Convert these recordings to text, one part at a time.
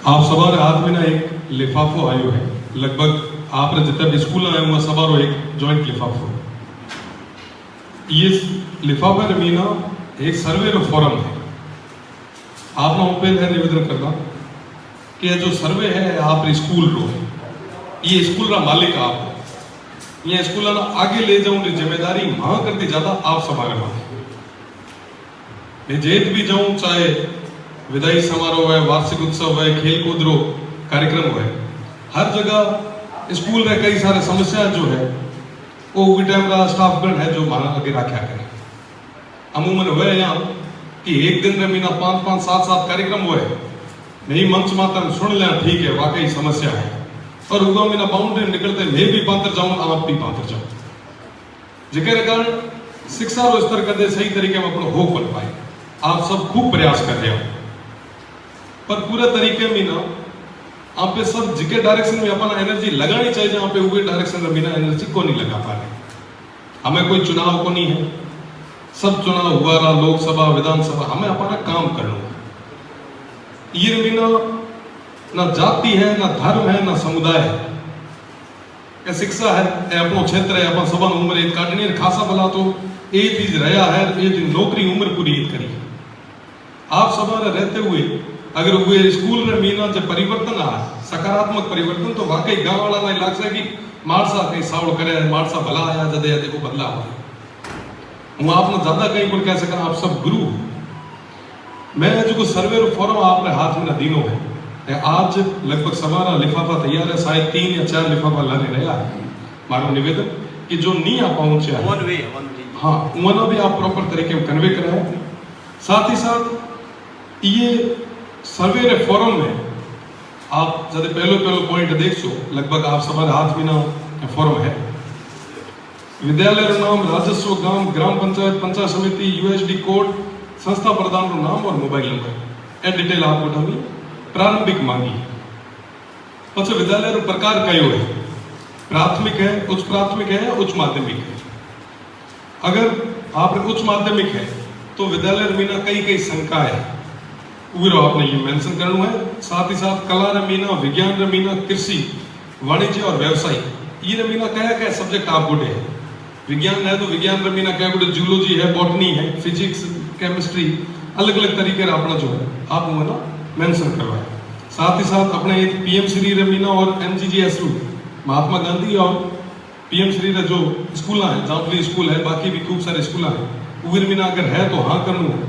आप सवार हाथ में ना एक लिफाफो आयो है लगभग आप जितना भी स्कूल आए हुआ सवारो एक जॉइंट लिफाफो ये लिफाफा रमीना एक सर्वे रो फॉरम है आप ना पे है निवेदन करना कि जो सर्वे है आप स्कूल रो है ये स्कूल रा मालिक आप हो ये स्कूल ना आगे ले जाऊं की जिम्मेदारी मां करती ज्यादा आप संभाले मैं जेत भी जाऊं चाहे विदाई समारोह है वार्षिक उत्सव है खेल कूद रो कार्यक्रम है हर जगह स्कूल में कई सारे समस्या जो है वो टाइम का स्टाफगण है जो वहां आगे रखा करे अमूमन हुए यहाँ कि एक दिन में महीना 5-5 7-7 कार्यक्रम हुए नहीं मंच मात्र सुन लें ठीक है वाकई समस्या है और उगा महीना बाउंड्री निकलते मैं भी पात्र जाऊं आप भी पात्र जाऊं जिक्र कारण शिक्षा रो स्तर कदे सही तरीके में अपना हो बन पाए आप सब खूब प्रयास कर रहे हो पर पूरे तरीके में ना आप पे सब जिके डायरेक्शन में अपना एनर्जी लगानी चाहिए जहां पे वो डायरेक्शन में बिना एनर्जी को नहीं लगा पा रहे हमें कोई चुनाव को नहीं है सब चुनाव हुआ रहा लोकसभा विधानसभा हमें अपना काम करना ये बिना ना जाति है ना धर्म है ना समुदाय है शिक्षा है अपनो क्षेत्र है अपन सबन उम्र एक काटनी खासा भला तो एक चीज रहा है ये नौकरी उम्र पूरी करी आप सब रहते हुए अगर वो स्कूल में मीना जब परिवर्तन आ सकारात्मक परिवर्तन तो वाकई गांव वाला नहीं लाग कि मारसा कहीं सावड़ करे मारसा भला आया जदे देखो बदलाव है हूँ आपने ज्यादा कहीं पर कह सका आप सब गुरु मैं जो सर्वे फॉर्म आपने हाथ में दीनो है आज लगभग सवारा लिफाफा तैयार है शायद 3 या 4 लिफाफा लाने रहा है मारो निवेदन कि जो नहीं आ पहुंचे हाँ उन्होंने भी आप प्रॉपर तरीके में कन्वे करा है साथ ही साथ ये सर्वे रे फॉरम में आप जब पहलो पॉइंट देखो लगभग आप सवार हाथ में ना फॉरम है विद्यालय रो नाम राजस्व ग्राम पंचायत पंचायत समिति यूएसडी कोड संस्था प्रधान रो नाम और मोबाइल नंबर ए डिटेल आपको डाली प्रारंभिक मांगी पछ विद्यालय रो प्रकार कयो है प्राथमिक है उच्च माध्यमिक है अगर आप उच्च माध्यमिक है तो विद्यालय मीना कई शंका है वो आपने ये मेंशन करना है साथ ही साथ कला रमीना विज्ञान रमीना कृषि वाणिज्य और व्यवसाय ये रमीना क्या सब्जेक्ट आप गुडे है विज्ञान है तो विज्ञान रमीना क्या गुडे जूलॉजी है बॉटनी है फिजिक्स केमिस्ट्री अलग अलग तरीके अपना जो है आप वो ना मेंशन करवाए साथ ही साथ अपने पीएम श्री रमीना और एमजीजीएस महात्मा गांधी और पीएम श्री जो स्कूल है जाफली स्कूल है बाकी भी खूब सारे स्कूल है वो रमीना अगर है तो हाँ करना है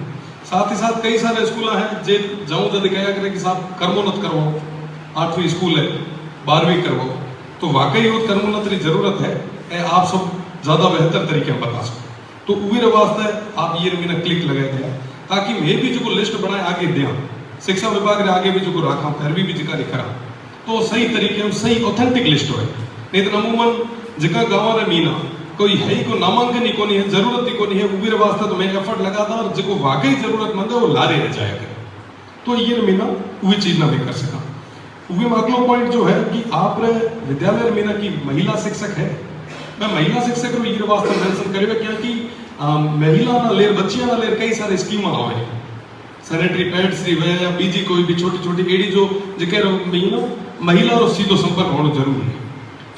साथ ही साथ कई सारे स्कूल हैं जे जाऊं जब कहा करें कि साहब कर्मोन्नत करवाओ 8वीं स्कूल है 12वीं करवाओ तो वाकई वो कर्मोन्नत की जरूरत है आप सब ज्यादा बेहतर तरीके में बता सको तो उस वास्ते आप ये रमीना क्लिक लगाए दिया ताकि मैं भी जो लिस्ट बनाए आगे दिया शिक्षा विभाग ने आगे भी जो रखा पैरवी भी जिका लिखा तो सही तरीके में सही ऑथेंटिक लिस्ट हो नहीं तो अमूमन जिका गाँव रे मीना कोई है ही को नामांकन ही कोनी है जरूरत ही कोनी है उबीर वास्ते तो मैं एफर्ट लगाता और जो वाकई जरूरतमंद है वो लारे रह जाया करे तो ये मीना वही चीज ना भी कर सका वही अगला पॉइंट जो है कि आप विद्यालय मीना की महिला शिक्षक है मैं महिला शिक्षक रो ये वास्ते मेंशन करेगा क्योंकि महिला ना लेर बच्चियां ना लेर कई सारे स्कीम आवे सैनिटरी पैड्स री वे या बीजी कोई भी छोटी छोटी एडी जो जिके मीना महिला रो सीधो संपर्क होना जरूरी है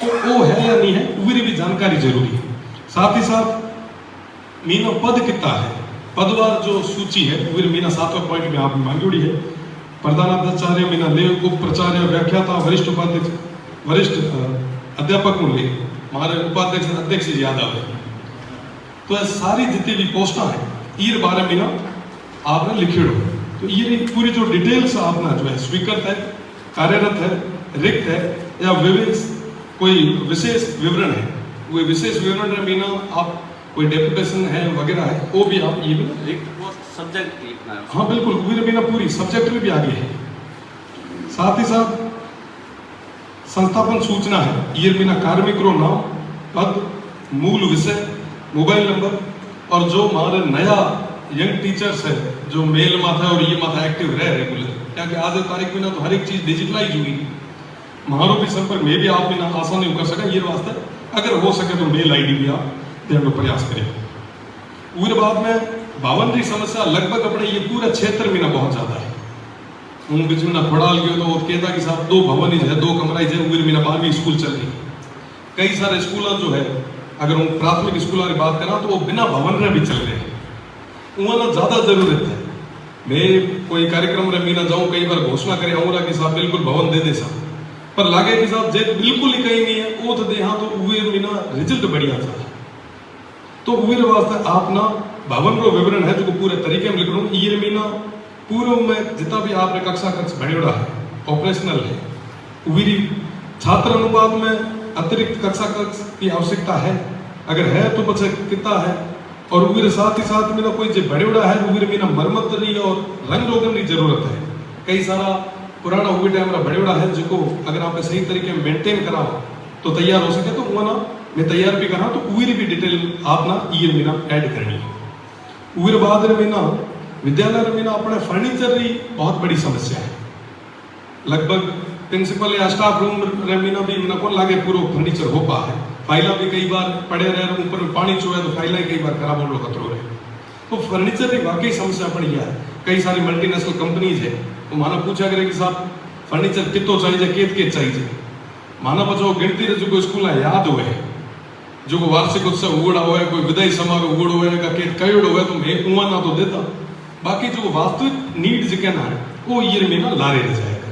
तो वो है या नहीं है उबीर भी जानकारी जरूरी है साथ ही साथ मीना पद कितना है पदवार जो सूची है वो मीना 7वें पॉइंट में आप मांगी है प्रधानाचार्य मीना ले उप प्रचार्य व्याख्याता वरिष्ठ उपाध्यक्ष वरिष्ठ अध्यापक ले हमारे उपाध्यक्ष अध्यक्ष याद आवे तो सारी जितनी भी पोस्टा है ये बारे में ना आपने लिखे तो ये पूरी जो डिटेल्स आपना जो है स्वीकृत है कार्यरत है रिक्त है या विविध कोई विशेष विवरण है वो विशेष विवरण में बिना आप कोई डेपुटेशन है वगैरह है वो भी आप ये भी सब्जेक्ट लिखना है हाँ बिल्कुल वो बिना पूरी सब्जेक्ट में भी आगे है साथ ही साथ संस्थापन सूचना है ये बिना कार्मिक रो नाम पद मूल विषय मोबाइल नंबर और जो हमारे नया यंग टीचर्स है जो मेल माथा और ये माथा एक्टिव रहे रेगुलर क्योंकि आज तारीख में ना तो हर एक चीज डिजिटलाइज हुई हमारो भी संपर्क में भी आप बिना आसानी कर सके ये वास्ते अगर हो सके तो मेल आईडी भी आप देने का प्रयास करें पूरे बाद में 52 समस्या लगभग अपने ये पूरा क्षेत्र में ना बहुत ज्यादा है हूँ बीच में ना खोड़ाल गयो तो कहता कि साहब 2 भवन है 2 कमरा है उगर में 12वीं स्कूल चल रही। कई सारे स्कूल जो है अगर हम प्राथमिक स्कूलों की बात करा तो वो बिना भवन रे भी चल रहे हैं, वहाँ ना ज़्यादा जरूरत है। मैं कोई कार्यक्रम रे मीना जाऊँ कई बार घोषणा करे आऊँगा कि साहब बिल्कुल भवन दे दे साहब, पर लागे कि साहब जे बिल्कुल ही कहीं नहीं है वो तो दे हाँ तो उगे मीना रिजल्ट बढ़िया था। तो उगे वास्ते आप ना भवन रो विवरण है जो पूरे तरीके में लिख रहा हूँ। ये मीना पूर्व में जितना भी आपने कक्षा कक्ष बनेड़ा है ऑपरेशनल है। उगी छात्र अनुपात में अतिरिक्त कक्षा कक्ष की आवश्यकता है, अगर है तो बच्चे कितना है। और उगर साथ ही साथ में ना कोई जो बनेड़ा है उगर मीना मरम्मत रही और रंग रोगन की जरूरत है। कई सारा पुराना उगी टाइम का बनेड़ा है जो अगर आप सही तरीके में मेंटेन करा तो तैयार हो सके, तो वो ना मैं तैयार भी करा तो उगर भी डिटेल आप ना ये मीना ऐड करनी है। उगर बाद में ना विद्यालय में ना अपने फर्नीचर की बहुत बड़ी समस्या है। लगभग प्रिंसिपल या स्टाफ रूम में भी ना कौन लागे पूरा फर्नीचर हो पा है। फाइला भी कई बार पड़े रहे, ऊपर में पानी चुए तो फाइला कई बार खराब होने का खतरो रहे। तो फर्नीचर की वाकई समस्या पड़ी है। कई सारी मल्टीनेशनल कंपनीज है तो माना पूछा करे कि साहब फर्नीचर कितो चाहिए केत चाहिए। माना बचाओ गिनती जो कोई स्कूल याद हुए जो वार्षिक उत्सव उगड़ा हुआ है, कोई विदाई समारोह उगड़ो है का केत कयोड़ो है तो मैं उमा ना तो देता। बाकी जो वास्तविक नीड जो कहना है वो ये में ना लारे रह जाएगा।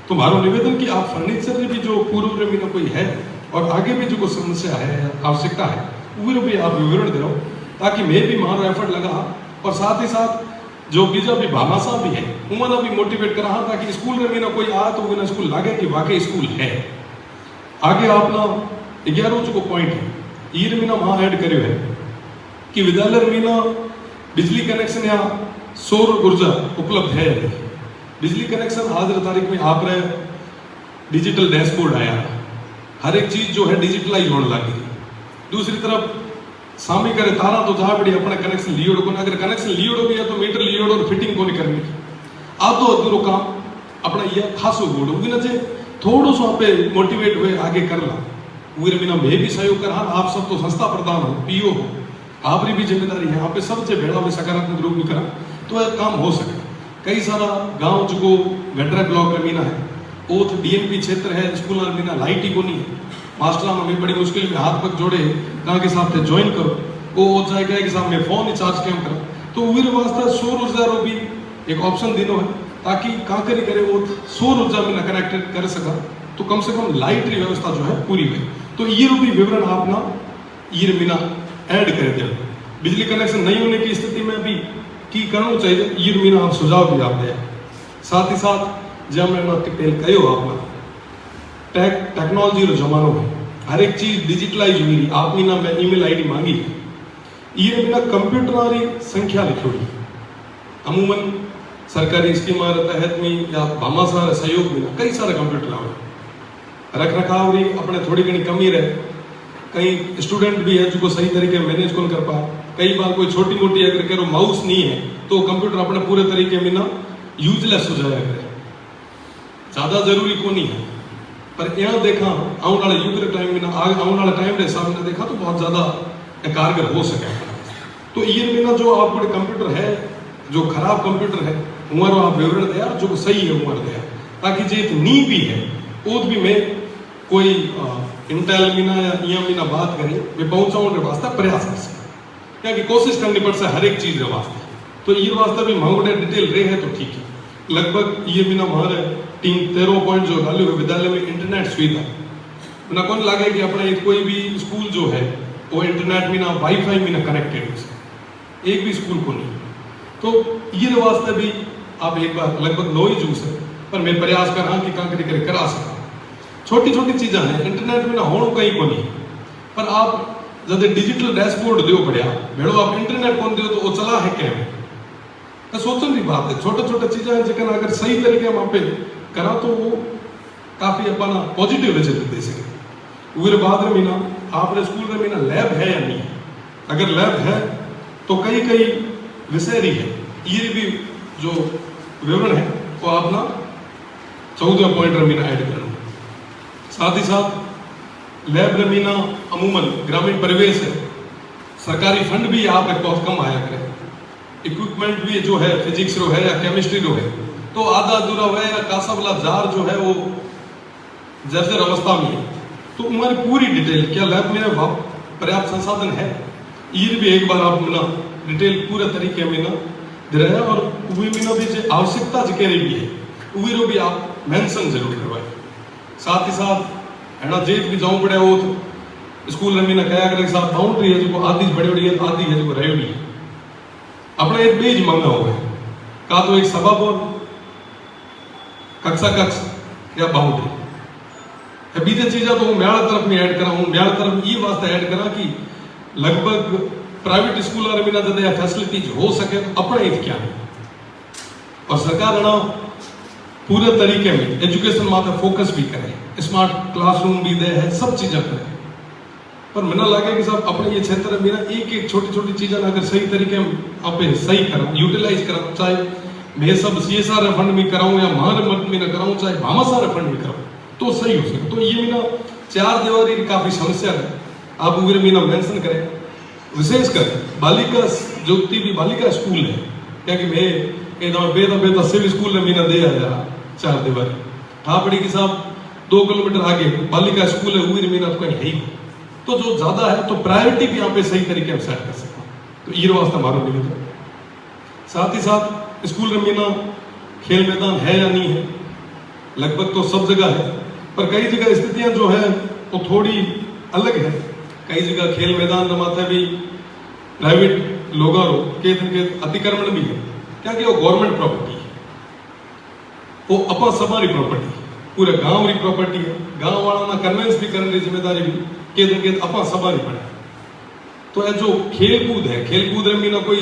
तो मारो निवेदन कि आप फर्नीचर भी जो पूर्व में ना कोई है और आगे भी जो समस्या है आवश्यकता है वो भी आप विवरण दे ताकि मैं भी मारो एफर्ट लगा और साथ ही साथ जो बीजा भी भामाशा भी है उन्होंने भी मोटिवेट करा ताकि स्कूल में ना कोई आ तो वो स्कूल लागे कि वाकई स्कूल है। आगे आप ना 11 जो पॉइंट है ये मीना वहाँ ऐड करो है कि विद्यालय में ना बिजली कनेक्शन या सौर ऊर्जा उपलब्ध है। बिजली कनेक्शन आज तारीख में आप रहे डिजिटल डैशबोर्ड आया, हर एक चीज जो है डिजिटलाइज होने लगी। दूसरी तरफ सामी करे तारा तो जहाँ बड़ी अपने कनेक्शन लियोड़ को, अगर कनेक्शन लियोड़ भी है तो मीटर लियोड़ और फिटिंग को नहीं करनी। आप तो अधूरो काम अपना ये खासो बोर्ड उगी ना थोड़ो सो आप मोटिवेट हुए आगे कर ला उगे बिना मैं भी सहयोग कर। आप सब तो संस्था प्रधान हो, पीओ हो, आपकी भी जिम्मेदारी है आप सब से भेड़ा में सकारात्मक रूप में करा तो यह काम हो सके। कई सारा गांव जो वेटरा ब्लॉक में मीना है ओथ डीएमपी क्षेत्र है, स्कूल मीना लाइट ही को नहीं है। मास्टर में बड़ी मुश्किल में हाथ पग जोड़े कहा कि साहब थे ज्वाइन करो वो हो जाएगा कि साहब मैं फोन ही चार्ज कैम करा। तो उगर वास्ते सौर ऊर्जा रो भी एक ऑप्शन देनो है ताकि का करी करे वो सौर ऊर्जा में कनेक्टेड कर सका तो कम से कम लाइट की व्यवस्था जो है पूरी हुई। तो ये भी विवरण आप ना ये मीना ऐड कर दे। बिजली कनेक्शन नहीं होने की स्थिति में भी की करना चाहिए ये मीना आप सुझाव भी आप दे। साथ ही साथ जब मैं कहो आपना टेक्नोलॉजी रो जमानो है, हर एक चीज डिजिटलाइज हुई। आप मीना में ईमेल आईडी मांगी ये मीना कंप्यूटर संख्या लिखोड़ी अमूमन सरकारी स्कीम तहत में या भामाशाह सहयोग में कई सारे कंप्यूटर आवे रख रखाव रही अपने थोड़ी घनी कमी रहे। कई स्टूडेंट भी है जो सही तरीके मैनेज कौन कर पा। कई बार कोई छोटी मोटी अगर करो माउस नहीं है तो कंप्यूटर अपने पूरे तरीके में ना यूजलेस हो जाया करे, ज्यादा जरूरी को नहीं है। पर यहाँ देखा आने वाले युग के टाइम में ना आने वाले टाइम के हिसाब में देखा तो बहुत ज्यादा कारगर हो सके। तो ये में ना जो आपको कंप्यूटर है जो खराब कंप्यूटर है उम्र आप विवरण दिया जो सही है उम्र दिया ताकि जो नी भी है वो भी मैं कोई इंटेल मीना या इया मीना बात करें मैं पहुंचाने वास्ते प्रयास कर सकें क्या कि कोशिश करनी पड़ से हर एक चीज के वास्ते। तो ये वास्ते भी मांगने डिटेल रहे है तो ठीक है। लगभग ये मीना हमारे 13 पॉइंट जो डाले हुए विद्यालय में इंटरनेट सुविधा ना कौन लगे कि अपने कोई भी स्कूल जो है वो internet Meena wifi Meena connected हो एक भी स्कूल को नहीं। तो ये वास्ते भी आप एक बार लगभग 9 ही जूस है पर मैं प्रयास कर रहा कि कांकरी करे करा सका। छोटी छोटी चीज़ें हैं इंटरनेट में ना होना कहीं को नहीं पर आप जब डिजिटल डैशबोर्ड दो बढ़िया भेड़ो आप इंटरनेट कौन दो तो वो चला है क्या तो सोचने की बात है। छोटे छोटे चीज़ें हैं जिसका अगर सही तरीके वहाँ पे करा तो वो काफ़ी अपना पॉजिटिव रिजल्ट दे सके। उगर बाद में ना आपने स्कूल में ना लैब है या नहीं, अगर लैब है तो कई कई विषय रही है ये भी जो विवरण है वो आप ना 14 पॉइंट रमीना ऐड करना। साथ ही साथ लैब रमीना अमूमन ग्रामीण परिवेश है, सरकारी फंड भी आप बहुत कम आया करे। इक्विपमेंट भी जो है फिजिक्स रो है या केमिस्ट्री रो है तो आधा अधूरा वह या कासा वाला जार जो है वो जर्जर अवस्था में है। तो हमारी पूरी डिटेल क्या लैब में पर्याप्त संसाधन है, ये भी एक बार आप ना डिटेल पूरे तरीके में ना दे रहे हैं। और वे में भी जो आवश्यकता जो कह रही भी है वे भी आप मेंशन जरूर करवाए। साथ ही साथ है ना जेठ भी जाऊं पड़े वो तो स्कूल में ना कया करे साथ बाउंड्री है जो आधी बड़ी बड़ी है, आधी है जो रेवड़ी है। अपना एक बेज मांगा हुआ है का तो एक सभा बोल कक्षा कक्ष या बाउंड्री बीजे चीजा तो म्याड़ तरफ में ऐड करा हूं। म्याड़ तरफ ये वास्ते ऐड करा कि लगभग प्राइवेट स्कूल में ना ज्यादा फैसिलिटीज हो सके तो अपने ही क्या है। और सरकार है ना पूरे तरीके में एजुकेशन माथे फोकस भी करे, स्मार्ट क्लासरूम भी दे है, सब चीजें करे। पर मैंने लगे कि साहब अपने ये क्षेत्र में ना एक एक छोटी छोटी चीजें अगर सही तरीके में आप सही करा यूटिलाइज करा, चाहे मैं सब CSR फंड में कराऊं या महार में ना कराऊं, चाहे भामासार फंड में कराऊं तो सही हो सके। तो ये मीना 4 दीवारी की काफी समस्या है, आप उग्र मीना मेंशन करें। विशेषकर बालिका जो भी बालिका स्कूल है, क्या कि मैं एकदम बेदा बेदा सिविल स्कूल में मीना दे आया 4 दीवारी ठापड़ी के साथ 2 किलोमीटर आगे बालिका स्कूल है उग्र मीना तो कहीं है ही। तो जो ज्यादा है तो प्रायोरिटी भी यहाँ पे सही तरीके से सेट कर सका। तो ये वास्ते हमारा निवेदन। साथ ही साथ स्कूल में मीना खेल मैदान है या नहीं है, लगभग तो सब जगह है, पर कई जगह स्थितियां जो है वो थोड़ी अलग है। कई जगह खेल मैदान माथे भी प्राइवेट लोगों के अतिक्रमण भी है, क्या कि वो गवर्नमेंट प्रॉपर्टी है, वो अपा समारी प्रॉपर्टी पूरे गांव री प्रॉपर्टी है। गांव वाला ना कन्वेंस भी करने की जिम्मेदारी भी के अपा समारी पड़े। तो ये जो खेल कूद है, खेल कूद में ना कोई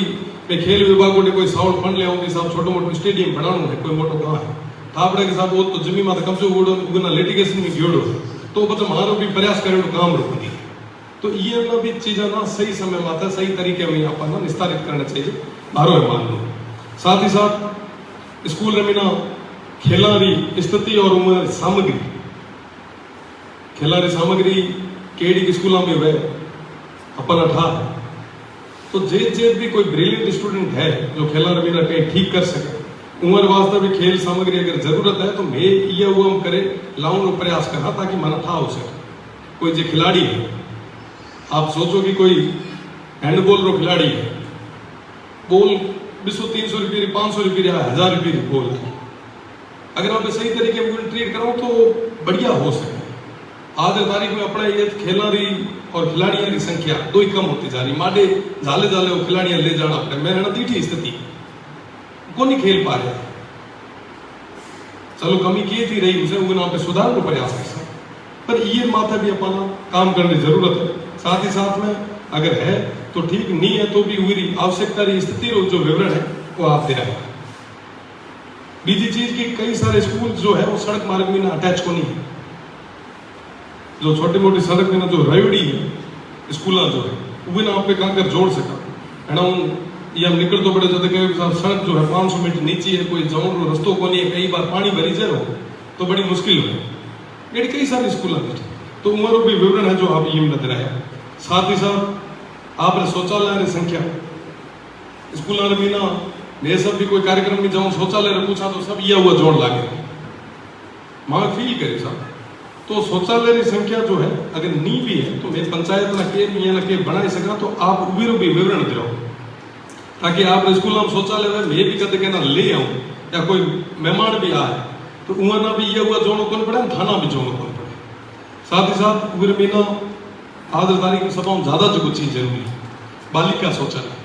खेल विभाग ने कोई साउंड फंड लिया होगी साहब छोटो मोटो स्टेडियम बनाना है, कोई मोटो गांव है थापड़े के साथ वो तो जमीन माता कब्जे उड़ो लिटिगेशन में गियोड़ो तो मतलब हमारो भी प्रयास करे तो काम रुकनी। तो ये ना भी चीजें ना सही समय माता सही तरीके में अपन ना निस्तारित करना चाहिए मारो है मान लो। साथ ही साथ स्कूल में ना खेलारी स्थिति और उम्र सामग्री, खेलारी सामग्री केडी स्कूलों में वह अपन अठा है। तो जे भी कोई ब्रिलियंट स्टूडेंट है जो खेला रवीना कहीं ठीक कर सके, उम्र वास्ते भी खेल सामग्री अगर जरूरत है तो मैं ये वो हम करे लाऊं लो प्रयास करना ताकि मन था हो सके। कोई जो खिलाड़ी है, आप सोचो कि कोई हैंडबॉल रो खिलाड़ी है, बॉल 200-300 रुपये 500 रुपये 1000 रुपये की बॉल है, अगर आप सही तरीके में ट्रीट करो तो बढ़िया हो सके। आज तारीख में अपना ये खेलाड़ी और खिलाड़ियों की संख्या दो ही कम होती जा रही। माडे जाले जाले वो खिलाड़ियां ले जाना पड़े, मेरे ना दीठी स्थिति को नहीं खेल पा रहे। चलो कमी की थी रही उसे वो पे सुधार को प्रयास कर सकते, पर ये माथे भी अपना काम करने की जरूरत है। साथ ही साथ में अगर है तो ठीक, नहीं है तो भी हुई आवश्यकता स्थिति जो विवरण है वो आप दे रहे हैं। बीजी चीज की कई सारे स्कूल जो है वो सड़क मार्ग में ना अटैच को नहीं है, जो छोटी मोटी सड़क में ना जो रेवड़ी है स्कूल जो है वो ना आप कहाँ कर जोड़ सका है ना। ये हम निकल तो बड़े जाते कई सड़क जो है 500 मीटर नीचे है, कोई जाऊन रस्तों को नहीं है, कई बार पानी भरी जाए हो तो बड़ी मुश्किल है। ये कई सारे स्कूल तो उम्र भी विवरण है जो आप ये नजर आया। साथ ही साथ आप शौचालय की संख्या स्कूल में ना मैं सब भी कोई कार्यक्रम में जाऊं शौचालय पूछा तो सब यह हुआ जोड़ लागे मां फील करे साहब। तो शौचालय की संख्या जो है अगर नी भी है तो मैं पंचायत ना के बनाई सका तो आप उबीरो भी विवरण दो ताकि आप स्कूल में शौचालय में मैं भी कदे कहना ले आऊं या कोई मेहमान भी आए तो उमर ना भी ये हुआ जोड़ो कौन पड़े, थाना भी जोड़ो कौन पड़े। साथ ही साथ उबीर मीना आज तारीख में सभाओं ज्यादा जो चीज जरूरी है बालिका शौचालय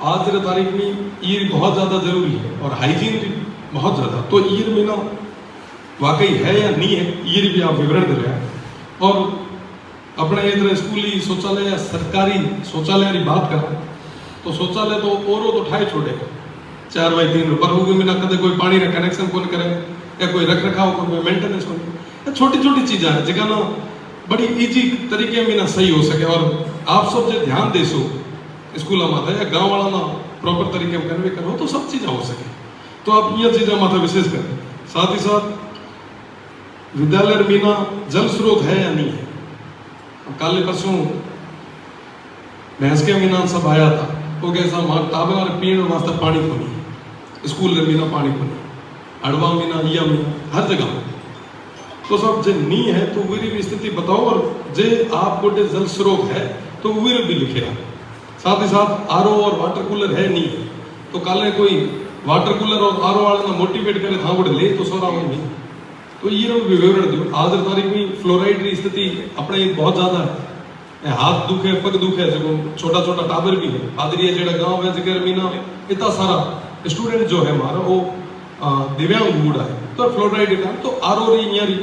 आज तारीख में ये बहुत ज्यादा जरूरी है और हाइजीन भी बहुत ज्यादा। तो ये मीना वाकई है या नहीं है ये भी आप विवरण दे रहे हैं। और अपने इधर स्कूली शौचालय या सरकारी शौचालय की बात करें तो शौचालय तो और तो ठाई छोड़े 4x3 पर होगी बिना कदे कोई पानी का कनेक्शन कौन करे या कोई रख रखाव कोई मेंटेनेंस कौन, छोटी छोटी चीजें हैं जगह ना बड़ी इजी तरीके में ना सही हो सके। और आप सब जो ध्यान देसो स्कूल माता या गाँव वाला ना प्रॉपर तरीके में कन्वे करो तो सब चीजें हो सके। तो आप ये चीजें माता विशेष करें। साथ ही साथ विद्यालय में ना जल स्रोत है या नहीं है। काले परसों भैंस के मीना सब आया था तो कैसा टाबर पीने वास्ते पानी को नहीं स्कूल रे मीना पानी कोनी अड़वा मीना इया मीना हर जगह में। तो सब जे नी है तो वीरी भी स्थिति बताओ, और जे आप गोटे जल स्रोत है तो वीर भी लिखे। साथ ही साथ आरओ और वाटर कूलर है नहीं, तो काले कोई वाटर कूलर और आरओ वाले ना मोटिवेट करे था गोटे ले तो सोरा नहीं। तो ये भी विवरण दो। आज तारीख में फ्लोराइड की स्थिति अपने बहुत ज्यादा है। हाथ दुखे पग दुखे, जो छोटा छोटा टाबर भी है। आदरी जेड़ा गांव है जगह मीना इतना सारा स्टूडेंट जो है हमारा वो दिव्यांग बूढ़ा है, तो फ्लोराइड का तो आरओ रही यारी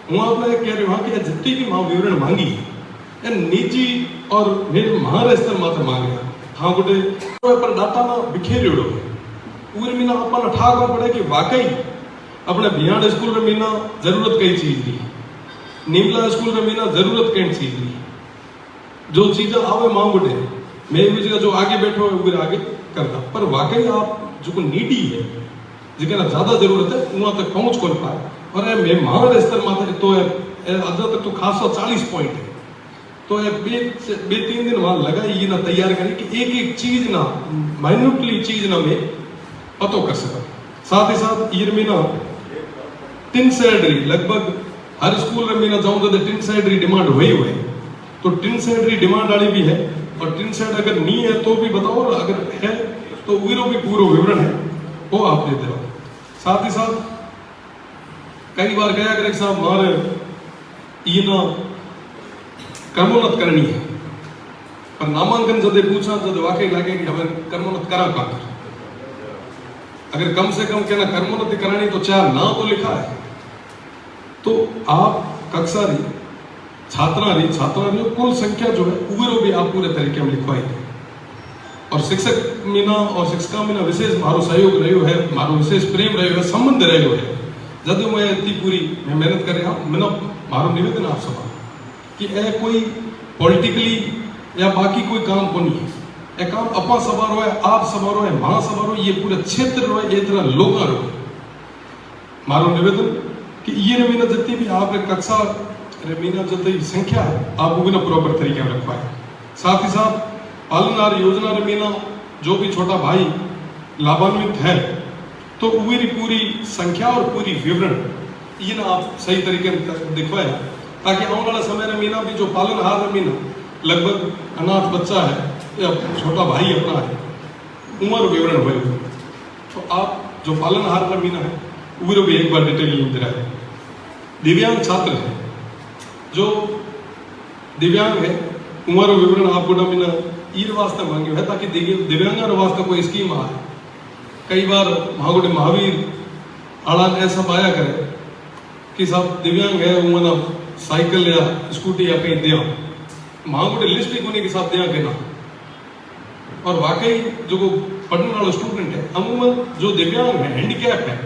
हूँ आपने कह रहे वहाँ की जितनी भी माँ विवरण मांगी है निजी और मेरे महाराष्ट्र मात्र मांग रहा हाँ गोटे पर डाटा ना बिखेरियोड़ो है पूरे मीना अपन ठाक पड़े कि वाकई अपने बिहार स्कूल में मीना जरूरत कई चीज की, निमला स्कूल में मीना जरूरत कई चीज की, जो चीजें आवे मांगोटे मैं भी जगह जो आगे बैठो है वो आगे करना। पर वाकई आप जो नीडी है जिसका ज्यादा जरूरत है वहां तक पहुंच कौन पाए। और मैं महाराष्ट्र मात्र तो अदा तक तो खासा 40 पॉइंट है, तो बे 3 दिन वहां लगा ये ना तैयार करें कि एक एक चीज ना माइन्यूटली चीज ना मैं पतो कर सका। साथ ही साथ ये मीना 3 सैलरी लगभग हर स्कूल में मीना जाऊं तो 3 सैलरी डिमांड वही हुए, तो 3 सैलरी डिमांड वाली भी है। और 3 सैलरी अगर नहीं है तो भी बताओ, और अगर है तो वीरो भी पूरा विवरण है वो आप देते रहो। साथ ही साथ कई बार कहा करे साहब मारे ये ना कर्मोन्नत करनी है, पर नामांकन जब पूछा तो वाकई लगे कि हमें कर्मोन्नत करा कहाँ कर। अगर कम से कम कहना कर्मोन्नति करानी तो 4 ना तो लिखा है, तो आप कक्षा रही छात्रा रही कुल संख्या जो है उवेरो भी आप पूरे तरीके में लिखवाई थे। और शिक्षक मीना और शिक्षिका मीना विशेष मारो सहयोग रहो है, मारो विशेष प्रेम रहो है, संबंध रहो है। जब मैं इतनी पूरी मैं मेहनत कर रहा मैंने मारो निवेदन आप सब कि ए कोई पॉलिटिकली या बाकी कोई काम को नहीं है, ए काम अपा सवारो है, आप सवारो है, मां सवारो, ये पूरे क्षेत्र रो है, ये तरह लोग रो। मारो निवेदन कि ये मीना जितनी भी आप कक्षा मीना जितनी संख्या है आप वो भी ना प्रॉपर तरीके में रखवाए। साथ ही साथ पालनहार योजना मीना जो भी छोटा भाई लाभान्वित है तो मेरी पूरी संख्या और पूरी विवरण ये ना आप सही तरीके में दिखवाए, ताकि आने वाला समय में मीना भी जो पालनहार मीना लगभग अनाथ बच्चा है या छोटा भाई अपना है उम्र विवरण हुए, तो आप जो पालनहार का मीना है वो भी एक बार डिटेल में दिया है। दिव्यांग छात्र है जो दिव्यांग है उम्र विवरण आपको ना मीना ये वास्ते मांगे है ताकि दिव्यांग वास्ते कोई स्कीम आए। कई बार वहां गोटे महावीर आला ऐसा पाया करे कि सब दिव्यांग है वो ना साइकिल या स्कूटी या कहीं दिया वहां गोटे लिस्ट ही कोने के साथ दिया के ना। और वाकई जो पढ़ने वाला स्टूडेंट है अमूमन जो दिव्यांग है हैंडीकैप है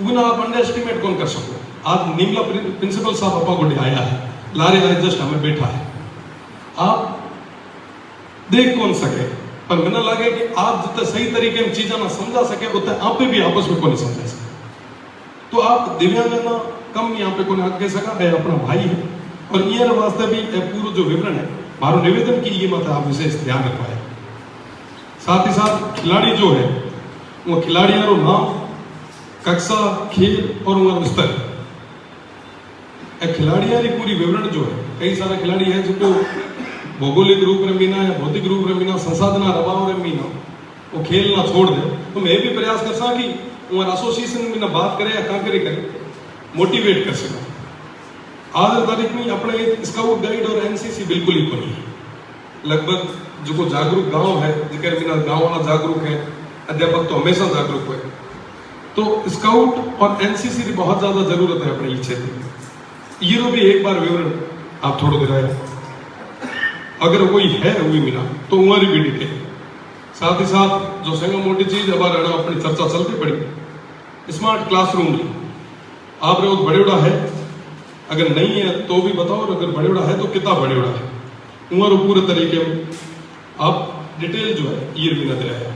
वो ना आप अंडर एस्टिमेट कौन कर सको। आज निमला प्रिंसिपल साहब अपा गोटे आया है लारे आए जस्ट हमें बैठा है, आप देख कौन सके, पर मैंने लगे कि आप जितने सही तरीके में चीजें ना समझा सके उतने आप भी आपस में कौन समझा सके। तो आप दिव्यांग ना कम यहाँ पे कौन आगे सका है अपना भाई है, और ये वास्ते भी पूरा जो विवरण है मारो निवेदन की ये मत आप विशेष ध्यान रखवाए। साथ ही साथ खिलाड़ी जो है वो खिलाड़ियों नाम कक्षा खेल और उम्र स्तर खिलाड़ियों की पूरी विवरण जो है कई सारे खिलाड़ी है जो भौगोलिक रूप में मीना या भौतिक रूप में मीना संसाधन अभाव में मीना वो खेल ना छोड़ दे, तो मैं भी प्रयास कर सा कि उम्र एसोसिएशन में ना बात करे या कांकरी करे मोटिवेट कर सका। आज तारीख में अपने स्काउट गाइड और एनसीसी बिल्कुल ही नहीं है। लगभग जो जागरूक गांव है जिक्र मीना गांव वाला जागरूक है, अध्यापक तो हमेशा जागरूक है, तो स्काउट और एनसीसी की बहुत ज्यादा जरूरत है अपने क्षेत्र में। ये भी एक बार विवरण आप थोड़ा दिखाए अगर वही है वही मिला तो उम्र भी डिटेल। साथ ही साथ जो संग मोटी चीज अब अपनी चर्चा चलती पड़ी स्मार्ट क्लासरूम आप रोज बड़े बड़ा है, अगर नहीं है तो भी बताओ, और अगर बड़े बड़ा है तो कितना बड़े बड़ा है उम्र पूरे तरीके में आप डिटेल जो है ये भी नजर आया।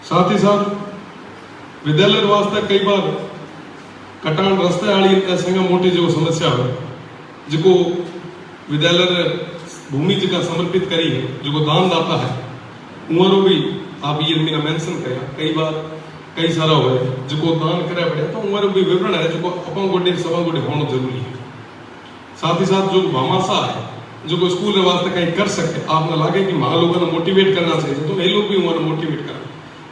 साथ ही साथ विद्यालय वास्ते कई बार कटान रस्ते वाली संग मोटी जो समस्या है जिको विद्यालय भूमि जगह समर्पित करी है जो दान दाता है उमरो भी आप ये मीना मेंशन कया कई बार कई सारा हुए जो दान करे पड़े तो उमर भी विवरण है जो अपन गोटे सभा गोटे होना जरूरी है। साथ ही साथ जो भामाशा है जो स्कूल के वास्ते कहीं कर सके आपने लागे कि महा लोगों ने मोटिवेट करना चाहिए तो ये लोग भी उमर मोटिवेट करें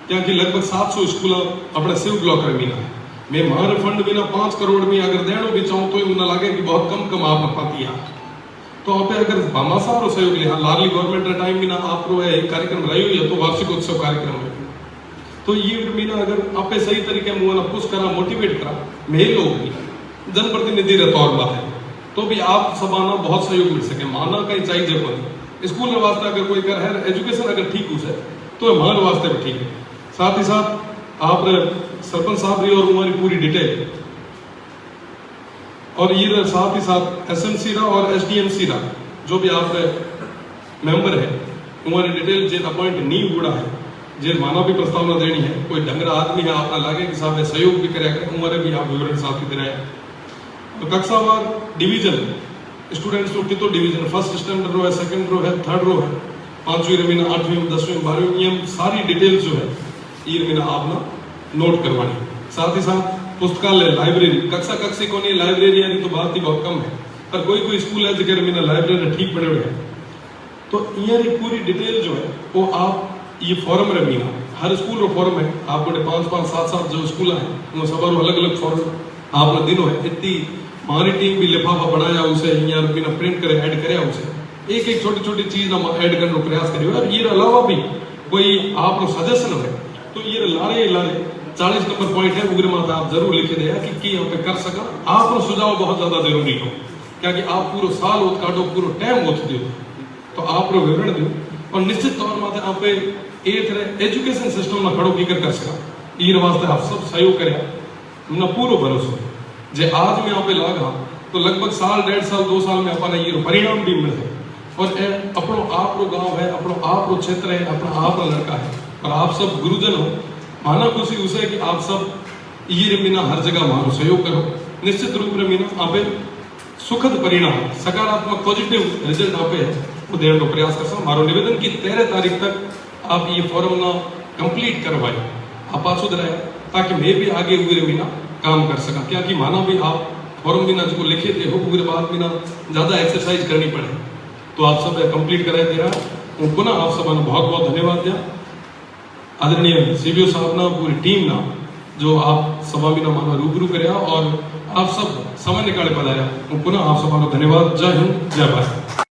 क्योंकि लगभग 700 स्कूल अपने शिव ब्लॉक में मीना है मैं महार फंड बिना 5 करोड़ में अगर देना भी चाहूँ तो उन्हें लगे कि बहुत कम आप पाती है तो आप अगर भामाशा रो सहयोग लिया लाडली गवर्नमेंट टाइम बिना आप रो है कार्यक्रम रही है तो वार्षिकोत्सव कार्यक्रम है तो ये मीना अगर आप सही तरीके में मुझे पुश करा मोटिवेट करा मैं लोग भी जनप्रतिनिधि रे तौर पर है तो भी आप सबाना बहुत सहयोग मिल सके माना कहीं चाहिए को स्कूल के वास्ते अगर कोई कर है एजुकेशन अगर ठीक हो जाए तो हमारे वास्ते भी ठीक है। साथ ही साथ आप सरपंच साहब भी और हमारी पूरी डिटेल और ये साथ ही साथ एसएमसी रा और एसडीएमसी रा जो भी आप मेंबर है हमारी डिटेल जे अपॉइंट नहीं हुआ है जे माना भी प्रस्तावना देनी है कोई ढंगरा आदमी है आपने लागे कि साहब सहयोग भी करे उम्र भी आप विवरण साथ ही दे तो कक्षावार डिवीजन स्टूडेंट्स को कितो डिवीजन फर्स्ट स्टैंडर्ड रो है सेकंड रो है थर्ड रो है 5वीं रमीना 8वीं 10वीं 12वीं ये सारी डिटेल्स जो है ये रमीना आपने नोट करवानी। साथ ही साथ पुस्तकालय लाइब्रेरी कक्षा कक्षी को नहीं लाइब्रेरी यानी तो बात ही बहुत कम है पर कोई स्कूल है जगह रमीना लाइब्रेरी ठीक बने हुए हैं तो ये पूरी डिटेल जो है वो आप ये फॉरम रमीना हर स्कूल रो फॉरम है आप बोले 5-5 7-7 जो स्कूल है वो सब अलग अलग फॉरम आपने दिनों है इतनी हमारी टीम भी लिफाफा बनाया उसे यहाँ बिना प्रिंट करे ऐड करे उसे एक छोटी छोटी चीज ना ऐड करने का प्रयास करिए और ये अलावा भी कोई आप सजेशन है तो ये लारे 40 नंबर पॉइंट है उग्र माता आप जरूर लिखे दिया कि यहाँ पे कर सका आप सुझाव बहुत ज्यादा जरूरी हो क्योंकि आप पूरा साल ओत काटो पूरा टाइम ओत दो तो आप विवरण दो और निश्चित तौर माते आप एक एजुकेशन सिस्टम ना खड़ो कर सका ये वास्ते आप सब सहयोग करे ना पूरा भरोसा जे आज में यहाँ पे लागा तो लगभग साल 1.5 साल 2 साल में अपना ये परिणाम भी मिले और अपनो आप रो गांव है अपनो आप रो क्षेत्र है अपना आप रो लड़का है और आप सब गुरुजन हो माना खुशी उसे कि आप सब ये रमीना हर जगह मानो सहयोग करो निश्चित रूप रमीना आप सुखद परिणाम सकारात्मक पॉजिटिव रिजल्ट आप वो देने का प्रयास कर मारो निवेदन की 13 तारीख तक आप ये फॉर्म ना कंप्लीट करवाए आप पासुद रहे ताकि मैं भी आगे हुए रमीना काम कर सका क्या कि माना भी आप फॉर्म बिना जो लिखे थे हो पूरे बाद बिना ज्यादा एक्सरसाइज करनी पड़े तो आप सब कंप्लीट कराए दे रहा पुनः आप सब बहुत बहुत धन्यवाद दिया आदरणीय सीबीओ साहब ना पूरी टीम ना जो आप सभा बिना माना रूबरू कराया और आप सब समय निकाले पधाया पुनः आप सब धन्यवाद। जय हिंद जय भारत।